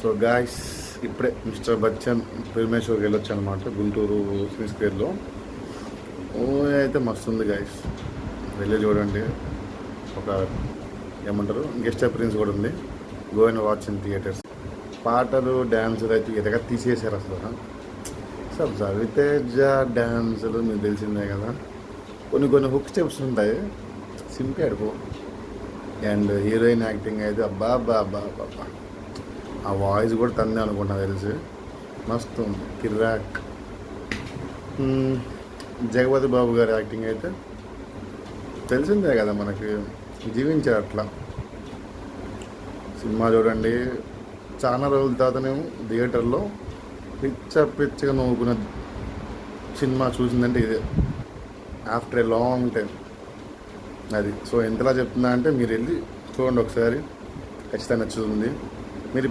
So guys ఇప్పుడే mister Bachchan film షోకి వెళ్ళొచ్చు అనమాట గుంటూరు శ్రీ స్క్వేర్లో. అయితే మస్తు ఉంది గాయస్, వెళ్ళి చూడండి. ఒక ఏమంటారు గెస్ట్ అపీరెన్స్ కూడా ఉంది. Go and watch in theatres. పాటలు డ్యాన్సులు అయితే ఎదగా తీసేశారు అసలు. సార్ రవితేజ డ్యాన్సులు మీకు తెలిసిందే కదా, కొన్ని హుక్ స్టెప్స్ ఉంటాయి, సింపాడు. అండ్ హీరోయిన్ యాక్టింగ్ అయితే అబ్బా అబ్బా అబ్బా అబ్బా, ఆ వాయిస్ కూడా తందే అనుకుంటా తెలిసి, మస్తు ఉంది, కిర్రాక్. జగపతి బాబు గారి యాక్టింగ్ అయితే తెలిసిందే కదా మనకి, జీవించారు అట్లా. సినిమా చూడండి. చాలా రోజుల తర్వాతనేమో థియేటర్లో పిచ్చగా నవ్వుకున్న సినిమా చూసిందంటే ఇదే, ఆఫ్టర్ ఏ లాంగ్ టైం. అది సో ఎంతలా చెప్తున్నా అంటే మీరు వెళ్ళి చూడండి ఒకసారి, ఖచ్చితంగా నచ్చుతుంది. మీరు